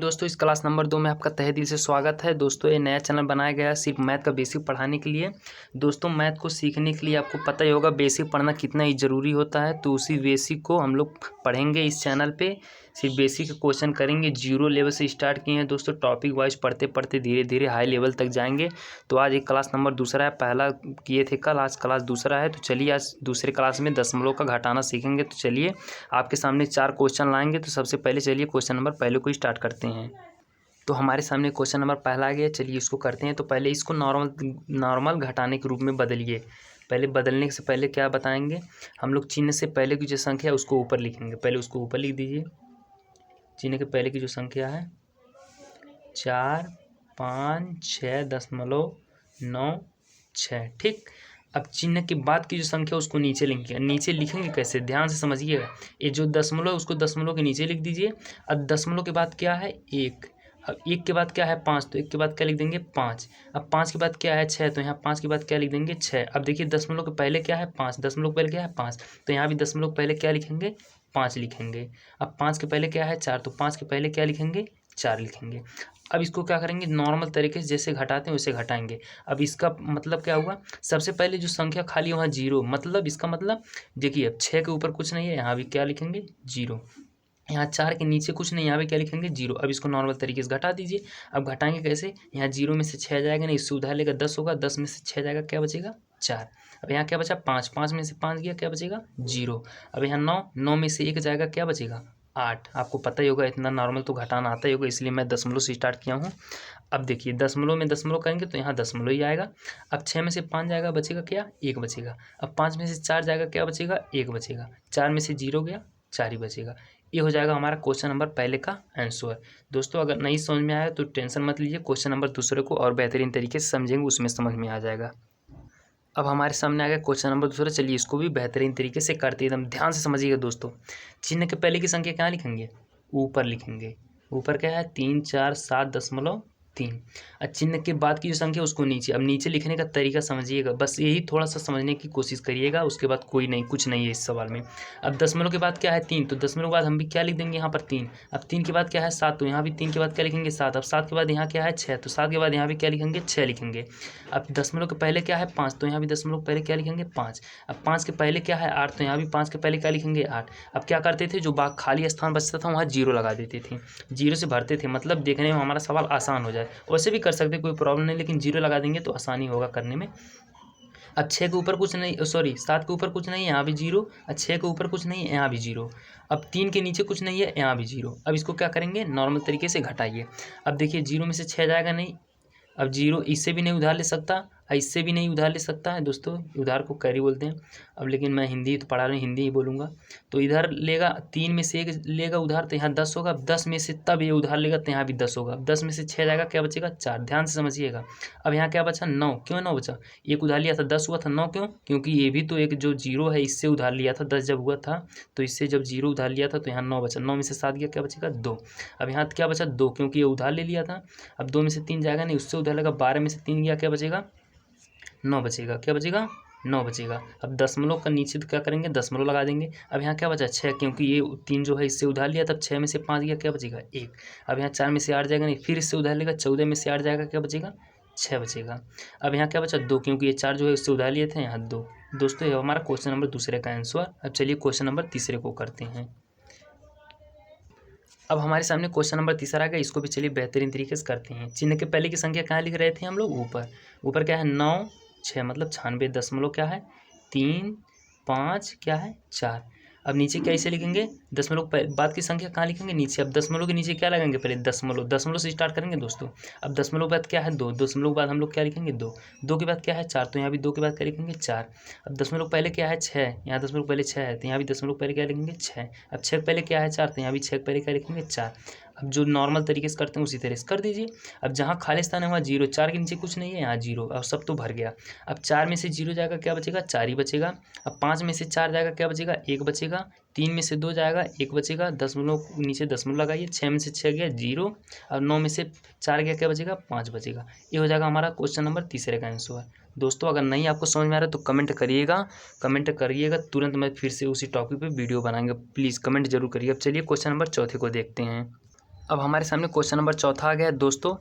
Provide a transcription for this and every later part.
दोस्तों, इस class number 2 में आपका तहे दिल से स्वागत है। दोस्तों, ये नया चैनल बनाया गया है सिर्फ मैथ का बेसिक पढ़ाने के लिए। दोस्तों, मैथ को सीखने के लिए आपको पता ही होगा बेसिक पढ़ना कितना ही ज़रूरी होता है। तो उसी बेसिक को हम लोग पढ़ेंगे इस चैनल पे। सिर्फ बेसिक क्वेश्चन करेंगे, जीरो लेवल से स्टार्ट किए हैं दोस्तों। टॉपिक वाइज पढ़ते पढ़ते धीरे धीरे हाई लेवल तक जाएंगे। तो आज एक क्लास नंबर दूसरा है, पहला किए थे कल, आज क्लास दूसरा है। तो चलिए आज दूसरे क्लास में दशमलव का घटाना सीखेंगे। तो चलिए आपके सामने 4 क्वेश्चन लाएंगे। तो सबसे पहले चलिए क्वेश्चन नंबर पहले को स्टार्ट करते हैं। तो हमारे सामने क्वेश्चन नंबर पहला आ गया। चलिए इसको करते हैं। तो पहले इसको नॉर्मल घटाने के रूप में बदलिए। पहले बदलने से पहले क्या बताएंगे हम लोग, चिन्ह से पहले की जो संख्या है उसको ऊपर लिखेंगे। पहले उसको ऊपर लिख दीजिए। चिन्ह के पहले की जो संख्या है 4, 5, 6.96, ठीक। अब चिन्ह के बाद की जो संख्या है उसको नीचे लिखेंगे। नीचे लिखेंगे कैसे, ध्यान से समझिएगा। ये जो दशमलव है उसको दशमलव के नीचे लिख दीजिए। अब दशमलव के बाद क्या है 1। अब 1 के बाद क्या है 5, तो 1 के बाद क्या लिख देंगे 5। अब 5 के बाद क्या है 6, तो यहाँ 5 के बाद क्या लिख देंगे 6। अब देखिए दशमलव के पहले क्या है 5, दशमलव के पहले क्या है 5, तो यहाँ भी दशमलव के पहले क्या लिखेंगे 5 लिखेंगे। अब 5 के पहले क्या है 4, तो 5 के पहले क्या लिखेंगे 4 लिखेंगे। अब इसको क्या करेंगे, नॉर्मल तरीके से जैसे घटाते हैं वैसे घटाएंगे। अब इसका मतलब क्या हुआ, सबसे पहले जो संख्या खाली वहाँ जीरो, मतलब इसका मतलब देखिए अब 6 के ऊपर कुछ नहीं है, यहाँ भी क्या लिखेंगे 0। यहाँ 4 के नीचे कुछ नहीं, यहाँ पे क्या लिखेंगे 0। अब इसको नॉर्मल तरीके से घटा दीजिए। अब घटाएंगे कैसे, यहाँ 0 में से 6 जाएगा नहीं, इससे उधार लेगा 10 होगा, 10 में से 6 जाएगा क्या बचेगा 4। अब यहाँ क्या बचा 5, 5 में से 5 गया क्या बचेगा 0। अब यहाँ 9, 9 में से 1 जाएगा क्या बचेगा 8। आपको पता ही होगा, इतना नॉर्मल तो घटाना आता ही होगा, इसलिए मैं दशमलव से स्टार्ट किया हूँ। अब देखिए दशमलव में दशमलव करेंगे तो यहाँ दशमलव ही आएगा। अब 6 में से 5 जाएगा बचेगा क्या 1 बचेगा। अब 5 में से 4 जाएगा क्या बचेगा 1 बचेगा। 4 में से 0 गया 4 ही बचेगा। ये हो जाएगा हमारा क्वेश्चन नंबर पहले का आंसर। दोस्तों, अगर नहीं समझ में आया तो टेंशन मत लीजिए, क्वेश्चन नंबर दूसरे को और बेहतरीन तरीके से समझेंगे, उसमें समझ में आ जाएगा। अब हमारे सामने आ गया क्वेश्चन नंबर दूसरा। चलिए इसको भी बेहतरीन तरीके से करते एकदम ध्यान से समझिएगा दोस्तों। चिन्ह के पहले की संख्या क्या लिखेंगे, ऊपर लिखेंगे। ऊपर क्या है 3, 4, 7.3। और चिन्ह के बाद की जो संख्या उसको नीचे। अब नीचे लिखने का तरीका समझिएगा, बस यही थोड़ा सा समझने की कोशिश करिएगा, उसके बाद कोई नहीं, कुछ नहीं है इस सवाल में। अब दशमलव के बाद क्या है 3, तो दशमलव के बाद हम भी क्या लिख देंगे यहाँ पर 3। अब 3 के बाद क्या है 7, तो यहाँ भी 3 के बाद क्या लिखेंगे 7। अब 7 के बाद यहाँ क्या है 6, तो 7 के बाद यहाँ भी क्या लिखेंगे 6 लिखेंगे। अब दशमलव के पहले क्या है 5, तो यहाँ भी दशमलव के पहले क्या लिखेंगे 5। अब 5 के पहले क्या है 8, तो यहाँ भी 5 के पहले क्या लिखेंगे 8। अब क्या करते थे, जो खाली स्थान बचता था वहाँ 0 लगा देते थे, 0 से भरते थे, मतलब देखने में हमारा सवाल आसान हो जाए। वैसे भी कर सकते कोई प्रॉब्लम नहीं, लेकिन 0 लगा देंगे तो आसानी होगा करने में। अब 6 के ऊपर कुछ नहीं, सॉरी 7 के ऊपर कुछ नहीं है, यहाँ भी 0। और 6 के ऊपर कुछ नहीं है, यहाँ भी 0। अब 3 के नीचे कुछ नहीं है, यहाँ भी 0। अब इसको क्या करेंगे, नॉर्मल तरीके से घटाइए। अब देखिए 0 में से 6 जाएगा नहीं। अब 0 इससे भी नहीं उधार ले सकता, इससे भी नहीं उधार ले सकता है दोस्तों, उधार को कैरी बोलते हैं। अब लेकिन मैं हिंदी तो पढ़ा रहा हूँ, हिंदी ही बोलूँगा। तो इधर लेगा 3 में से 1 लेगा उधार, तो यहाँ 10 होगा। अब 10 में से तब ये उधार लेगा तो यहाँ भी 10 होगा। अब 10 में से 6 जाएगा क्या बचेगा 4। ध्यान से समझिएगा। अब यहाँ क्या बचा 9, क्यों 9 बचा, एक उधार लिया था 10 हुआ था, 9 क्यों, क्योंकि ये भी तो एक जो 0 है इससे उधार लिया था 10 जब हुआ था, तो इससे जब 0 उधार लिया था तो यहाँ 9 बचा। 9 में से 7 गया क्या बचेगा 2। अब यहाँ क्या बचा 2, क्योंकि ये उधार ले लिया था। अब 2 में से 3 जाएगा नहीं, उससे उधार लगा, 12 में से 3 गया क्या बचेगा 9 बचेगा। क्या बचेगा 9 बचेगा। अब दशमलव का नीचे तो क्या करेंगे दशमलव लगा देंगे। अब यहाँ क्या बचा 6, क्योंकि ये 3 जो है इससे उधार लिया, तब 6 में से 5 गया क्या बचेगा 1। अब यहाँ 4 में से 8 जाएगा नहीं, फिर इससे उधार लेगा, 14 में से 8 जाएगा क्या बचेगा 6 बचेगा। अब यहाँ क्या बचा 2, क्योंकि ये 4 जो है उससे उधार लिए थे, यहाँ 2। दोस्तों, ये हमारा क्वेश्चन नंबर दूसरे का आंसर। अब चलिए क्वेश्चन नंबर तीसरे को करते हैं। अब हमारे सामने क्वेश्चन नंबर तीसरा आ गया, इसको भी चलिए बेहतरीन तरीके से करते हैं। चिन्ह के पहले की संख्या कहाँ लिख रहे थे हम लोग, ऊपर। ऊपर क्या है 9, 6 मतलब 96 दशमलव क्या है 3, 5 क्या है 4। अब नीचे क्या इसे लिखेंगे, दशमलव बाद की संख्या कहाँ लिखेंगे नीचे। अब दशमलव के नीचे क्या लगाएंगे, पहले दशमलव, दशमलव से स्टार्ट करेंगे दोस्तों। अब दशमलव बाद क्या है 2, दशमलव बाद हम लोग क्या लिखेंगे 2। 2 के बाद क्या है 4, तो यहाँ भी 2 के बाद क्या लिखेंगे 4। अब दशमलव पहले क्या है 6, यहाँ दशमलव पहले 6 है, तो यहाँ भी दशमलव पहले क्या लिखेंगे 6। अब 6 पहले क्या है 4, तो यहाँ भी 6 पहले क्या लिखेंगे 4। अब जो नॉर्मल तरीके से करते हैं उसी तरह से कर दीजिए। अब जहाँ खाली स्थान है वहाँ 0, 4 के नीचे कुछ नहीं है, यहाँ 0, अब सब तो भर गया। अब 4 में से 0 जाएगा क्या बचेगा 4 ही बचेगा। अब 5 में से 4 जाएगा क्या बचेगा 1 बचेगा। 3 में से 2 जाएगा 1 बचेगा, दशमलव नीचे दशमलव लगाइए। 6 में से 6 गया 0। अब 9 में से 4 गया क्या बचेगा 5 बचेगा। ये हो जाएगा हमारा क्वेश्चन नंबर तीसरे का आंसर। दोस्तों, अगर नहीं आपको समझ में आ रहा है तो कमेंट करिएगा, तुरंत मैं फिर से उसी टॉपिक पे वीडियो बनाएंगे, प्लीज़ कमेंट जरूर करिए। अब चलिए क्वेश्चन नंबर चौथे को देखते हैं। अब हमारे सामने क्वेश्चन नंबर चौथा आ गया है दोस्तों।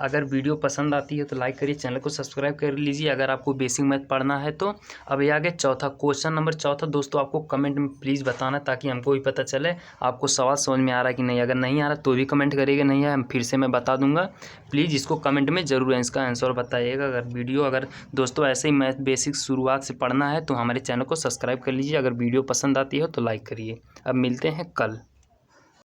अगर वीडियो पसंद आती है तो लाइक करिए, चैनल को सब्सक्राइब कर लीजिए अगर आपको बेसिक मैथ पढ़ना है तो। अब ये आ गया चौथा क्वेश्चन नंबर चौथा दोस्तों, आपको कमेंट में प्लीज़ बताना ताकि हमको भी पता चले आपको सवाल समझ में आ रहा है कि नहीं। अगर नहीं आ रहा तो भी कमेंट करिएगा, नहीं है हम फिर से मैं बता दूंगा। प्लीज़ इसको कमेंट में ज़रूर इसका आंसर बताइएगा। अगर दोस्तों ऐसे ही मैथ बेसिक शुरुआत से पढ़ना है तो हमारे चैनल को सब्सक्राइब कर लीजिए। अगर वीडियो पसंद आती है तो लाइक करिए। अब मिलते हैं कल।